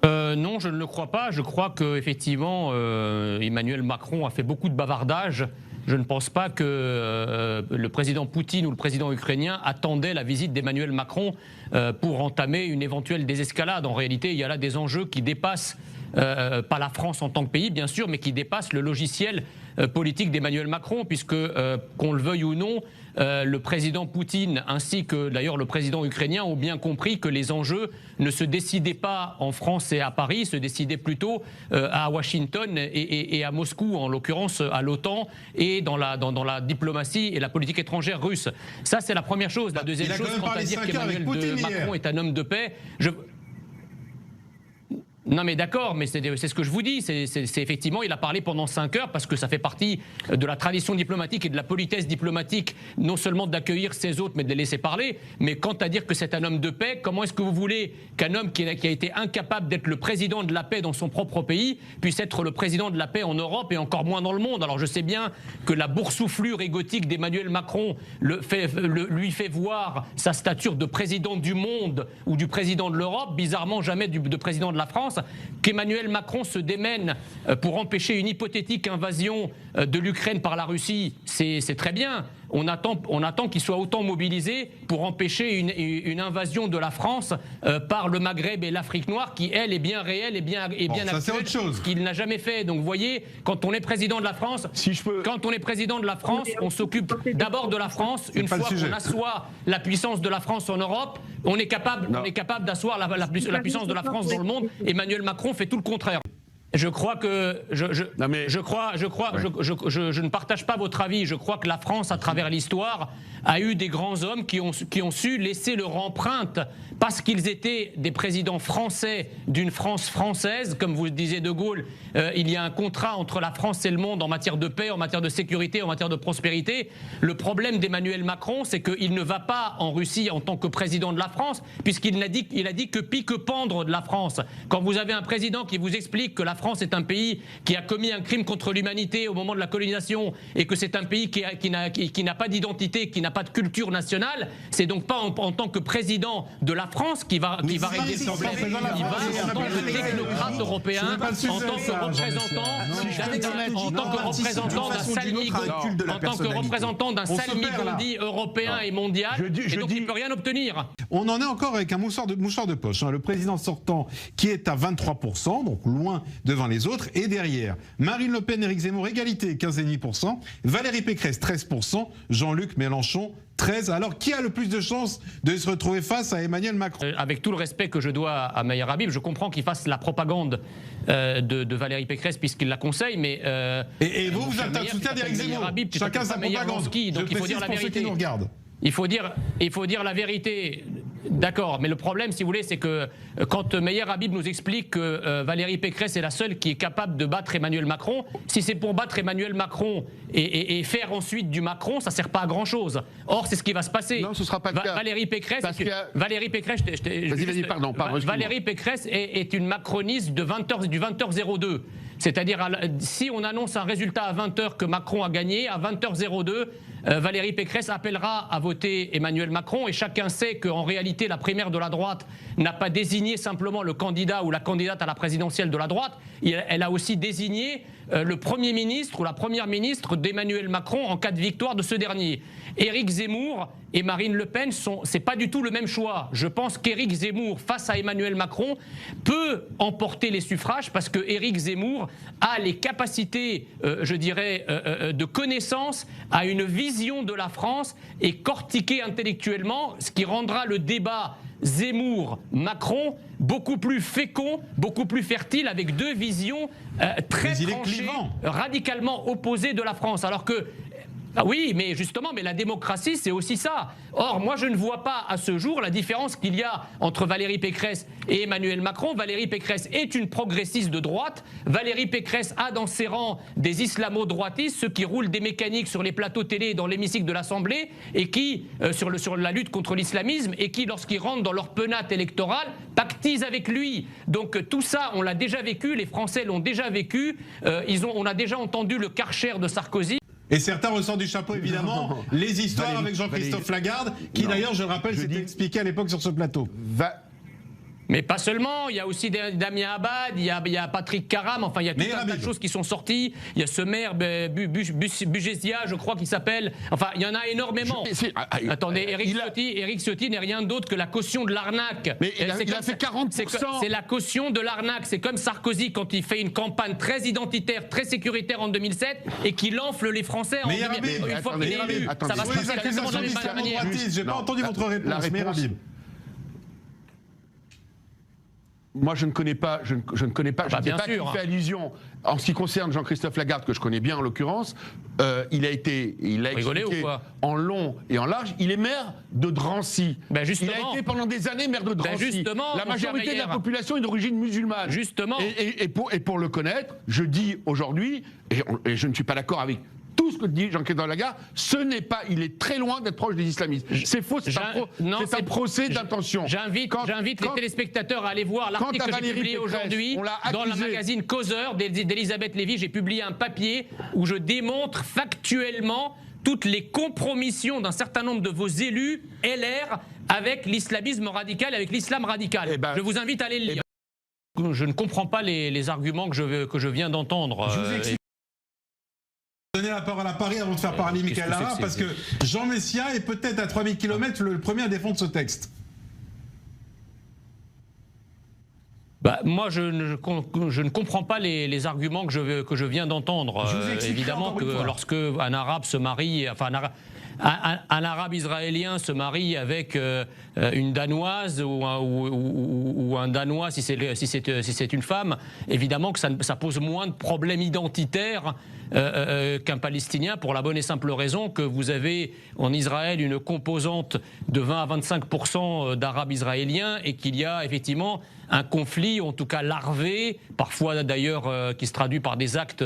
Non, je ne le crois pas. Je crois qu'effectivement, Emmanuel Macron a fait beaucoup de bavardages. Je ne pense pas que le président Poutine ou le président ukrainien attendaient la visite d'Emmanuel Macron pour entamer une éventuelle désescalade. En réalité, il y a là des enjeux qui dépassent, pas la France en tant que pays, bien sûr, mais qui dépassent le logiciel politique d'Emmanuel Macron, puisque, qu'on le veuille ou non, le président Poutine ainsi que d'ailleurs le président ukrainien ont bien compris que les enjeux ne se décidaient pas en France et à Paris, se décidaient plutôt à Washington et à Moscou, en l'occurrence à l'OTAN et dans la diplomatie et la politique étrangère russe. Ça, c'est la première chose. La deuxième chose, quant à dire qu'Emmanuel Macron est un homme de paix, non mais d'accord, mais c'est ce que je vous dis, c'est effectivement, il a parlé pendant 5 heures parce que ça fait partie de la tradition diplomatique et de la politesse diplomatique, non seulement d'accueillir ses hôtes mais de les laisser parler, mais quant à dire que c'est un homme de paix, comment est-ce que vous voulez qu'un homme qui a été incapable d'être le président de la paix dans son propre pays puisse être le président de la paix en Europe et encore moins dans le monde? Alors je sais bien que la boursouflure égotique d'Emmanuel Macron lui fait voir sa stature de président du monde ou du président de l'Europe, bizarrement jamais de président de la France. Qu'Emmanuel Macron se démène pour empêcher une hypothétique invasion de l'Ukraine par la Russie, c'est très bien. On attend qu'il soit autant mobilisé pour empêcher une invasion de la France par le Maghreb et l'Afrique noire, qui elle est bien réelle et bien actuelle, ce qu'il n'a jamais fait. Donc vous voyez, quand on est président de la France, on s'occupe d'abord de la France. Une fois qu'on assoit la puissance de la France en Europe, on est capable d'asseoir la puissance de la France dans le monde. Emmanuel Macron fait tout le contraire. Je crois que je ne partage pas votre avis. Je crois que la France, à travers l'histoire, a eu des grands hommes qui ont su laisser leur empreinte parce qu'ils étaient des présidents français d'une France française. Comme vous le disiez de Gaulle, il y a un contrat entre la France et le monde en matière de paix, en matière de sécurité, en matière de prospérité. Le problème d'Emmanuel Macron, c'est qu'il ne va pas en Russie en tant que président de la France, puisqu'il a dit que pique-pendre de la France. Quand vous avez un président qui vous explique que la France est un pays qui a commis un crime contre l'humanité au moment de la colonisation et que c'est un pays qui n'a pas d'identité, qui n'a pas de culture nationale, c'est donc pas en tant que président de la France qui va régler le problème. Il va en tant que technocrate européen, en tant que représentant d'un salmigondi européen et mondial, et donc il ne peut rien obtenir. On en est encore avec un mouchoir de poche. Le président sortant qui est à 23%, donc loin devant les autres, et derrière Marine Le Pen, Éric Zemmour, égalité, 15,5%, Valérie Pécresse, 13%, Jean-Luc Mélenchon, 13%. Alors, qui a le plus de chances de se retrouver face à Emmanuel Macron? Avec tout le respect que je dois à Meyer Habib, je comprends qu'il fasse la propagande de Valérie Pécresse puisqu'il la conseille, mais... et vous êtes un soutien d'Éric Zemmour. Chacun sa propagande. Donc il faut dire la vérité. Il faut dire la vérité. D'accord, mais le problème, si vous voulez, c'est que quand Meyer Habib nous explique que Valérie Pécresse est la seule qui est capable de battre Emmanuel Macron, si c'est pour battre Emmanuel Macron et faire ensuite du Macron, ça ne sert pas à grand-chose. Or, c'est ce qui va se passer. Non, ce ne sera pas le cas. Valérie Pécresse est une macroniste du 20h02. C'est-à-dire, si on annonce un résultat à 20h que Macron a gagné, à 20h02, Valérie Pécresse appellera à voter Emmanuel Macron, et chacun sait qu'en réalité, la primaire de la droite n'a pas désigné simplement le candidat ou la candidate à la présidentielle de la droite, elle a aussi désigné le Premier ministre ou la Première ministre d'Emmanuel Macron en cas de victoire de ce dernier. Éric Zemmour et Marine Le Pen, c'est pas du tout le même choix. Je pense qu'Éric Zemmour, face à Emmanuel Macron, peut emporter les suffrages parce que Éric Zemmour a les capacités, je dirais, de connaissance, a une vision de la France et cortiqué intellectuellement, ce qui rendra le débat Zemmour-Macron beaucoup plus fécond, beaucoup plus fertile, avec deux visions très tranchées, radicalement opposées de la France. Alors que Ah oui, mais justement, la démocratie, c'est aussi ça. Or, moi, je ne vois pas à ce jour la différence qu'il y a entre Valérie Pécresse et Emmanuel Macron. Valérie Pécresse est une progressiste de droite. Valérie Pécresse a dans ses rangs des islamo-droitistes, ceux qui roulent des mécaniques sur les plateaux télé dans l'hémicycle de l'Assemblée, et qui, sur la lutte contre l'islamisme, et qui, lorsqu'ils rentrent dans leur penate électorale, pactisent avec lui. Donc tout ça, on l'a déjà vécu, les Français l'ont déjà vécu. On a déjà entendu le Karcher de Sarkozy. Et certains ressortent du chapeau, évidemment, les histoires avec Jean-Christophe Lagarde, qui d'ailleurs, je le rappelle, s'était expliqué à l'époque sur ce plateau. Mais pas seulement, il y a aussi Damien Abad, il y a Patrick Karam, enfin il y a tout un tas de choses qui sont sorties. Il y a ce maire Bugésia, je crois qu'il s'appelle. Enfin, il y en a énormément. Attendez, Éric Ciotti n'est rien d'autre que la caution de l'arnaque. Mais il a fait 40%. C'est la caution de l'arnaque. C'est comme Sarkozy quand il fait une campampagne très identitaire, très sécuritaire en 2007 et qu'il enfle les Français une fois qu'il est élu. Ça va se passer exactement de la même manière. J'ai pas entendu votre réponse, mais Rabib. Moi, je ne connais pas, je ne sais pas qui fait allusion. En ce qui concerne Jean-Christophe Lagarde, que je connais bien en l'occurrence, il a expliqué en long et en large. Il est maire de Drancy. Ben il a été pendant des années maire de Drancy. La majorité de la population est d'origine musulmane. Justement. Et pour le connaître, je dis aujourd'hui, et je ne suis pas d'accord avec tout ce que dit Jean-Christophe Lagarde, il est très loin d'être proche des islamistes. C'est faux, c'est un procès d'intention. J'invite les téléspectateurs à aller voir l'article que j'ai publié aujourd'hui dans le magazine Causeur d'Elisabeth Lévy. J'ai publié un papier où je démontre factuellement toutes les compromissions d'un certain nombre de vos élus LR avec l'islamisme radical, avec l'islam radical. Je vous invite à aller le lire. Je ne comprends pas les arguments que je viens d'entendre. Donner la parole à Paris avant de faire parler Michael Lara, parce que Jean Messia est peut-être à 3000 km le premier à défendre ce texte. Moi, je ne comprends pas les arguments que je viens d'entendre. Évidemment que lorsque un arabe se marie, enfin un arabe israélien se marie avec une danoise ou un danois si c'est une femme, évidemment que ça pose moins de problèmes identitaires qu'un Palestinien, pour la bonne et simple raison que vous avez en Israël une composante de 20 à 25% d'Arabes israéliens et qu'il y a effectivement un conflit, en tout cas larvé, parfois d'ailleurs qui se traduit par des actes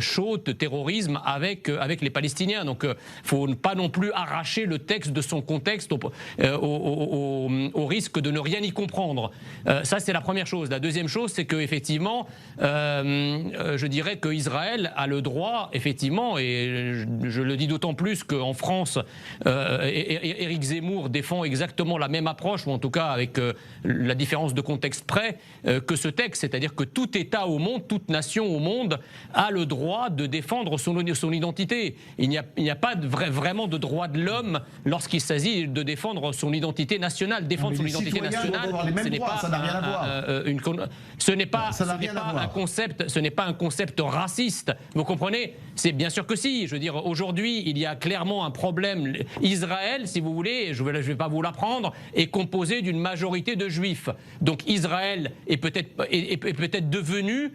chauds de terrorisme avec les Palestiniens. Donc il ne faut pas non plus arracher le texte de son contexte au risque de ne rien y comprendre. Ça, c'est la première chose. La deuxième chose, c'est qu'effectivement, je dirais qu'Israël a le droit, effectivement, et je le dis d'autant plus qu'en France, Éric Zemmour défend exactement la même approche, ou en tout cas avec la différence de contexte près, que ce texte, c'est-à-dire que tout État au monde, toute nation au monde a le droit de défendre son identité. Il n'y a pas vraiment de droit de l'homme lorsqu'il s'agit de défendre son identité nationale. Défendre son identité nationale, ce n'est pas un concept raciste. Vous comprenez? C'est bien sûr que si. Je veux dire, aujourd'hui, il y a clairement un problème. Israël, si vous voulez, je vais pas vous l'apprendre, est composé d'une majorité de juifs. Donc Israël est peut-être devenu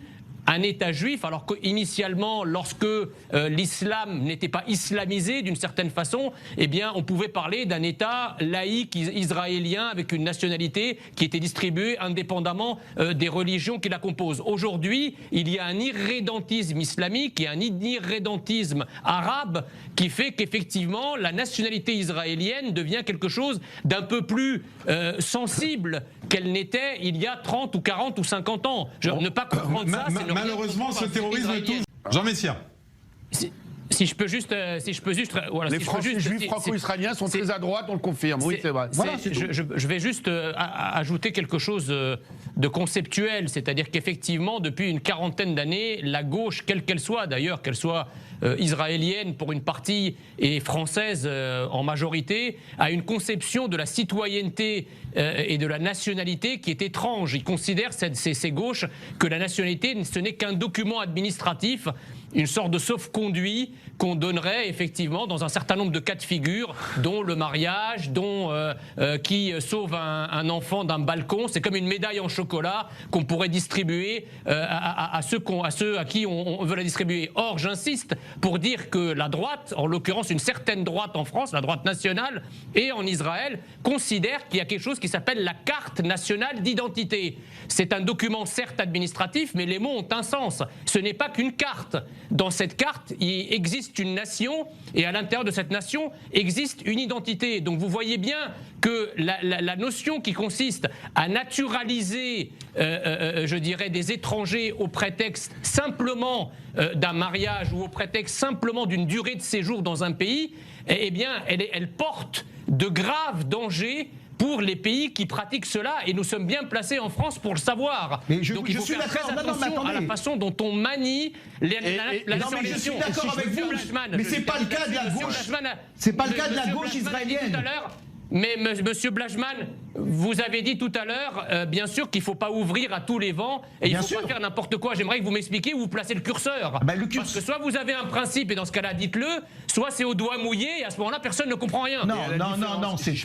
un État juif, alors qu'initialement, lorsque l'islam n'était pas islamisé d'une certaine façon, eh bien, on pouvait parler d'un État laïque israélien avec une nationalité qui était distribuée indépendamment des religions qui la composent. Aujourd'hui, il y a un irrédentisme islamique et un irrédentisme arabe qui fait qu'effectivement, la nationalité israélienne devient quelque chose d'un peu plus sensible qu'elle n'était il y a 30 ou 40 ou 50 ans. Ne pas comprendre ça, c'est malheureusement, ce terrorisme touche. Jean Messia. Si je peux juste, voilà, les juifs franco-israéliens sont très à droite, on le confirme. Oui, c'est vrai. Voilà, je vais juste ajouter quelque chose de conceptuel, c'est-à-dire qu'effectivement, depuis une quarantaine d'années, la gauche, quelle qu'elle soit, d'ailleurs, qu'elle soit israélienne pour une partie et française en majorité, a une conception de la citoyenneté et de la nationalité qui est étrange. Ils considèrent, ces gauches, que la nationalité, ce n'est qu'un document administratif, une sorte de sauf-conduit qu'on donnerait effectivement dans un certain nombre de cas de figure, dont le mariage, dont qui sauve un enfant d'un balcon. C'est comme une médaille en chocolat qu'on pourrait distribuer à ceux à qui on veut la distribuer. Or, j'insiste pour dire que la droite, en l'occurrence une certaine droite en France, la droite nationale, et en Israël, considère qu'il y a quelque chose qui s'appelle la carte nationale d'identité. C'est un document certes administratif, mais les mots ont un sens. Ce n'est pas qu'une carte. Dans cette carte, il existe une nation, et à l'intérieur de cette nation existe une identité. Donc vous voyez bien que la notion qui consiste à naturaliser, je dirais, des étrangers au prétexte simplement d'un mariage ou au prétexte simplement d'une durée de séjour dans un pays, eh bien, elle porte de graves dangers pour les pays qui pratiquent cela, et nous sommes bien placés en France pour le savoir. Mais donc il faut faire très attention à la façon dont on manie la non, mais je suis d'accord avec vous, mais c'est pas le cas de la gauche. C'est pas le cas de la gauche israélienne. Mais Monsieur Blachman, vous avez dit tout à l'heure, bien sûr qu'il ne faut pas ouvrir à tous les vents et il ne faut pas faire n'importe quoi. J'aimerais que vous m'expliquiez où vous placez le curseur. Parce que soit vous avez un principe et dans ce cas-là dites-le, soit c'est au doigt mouillé et à ce moment-là personne ne comprend rien. Non, c'est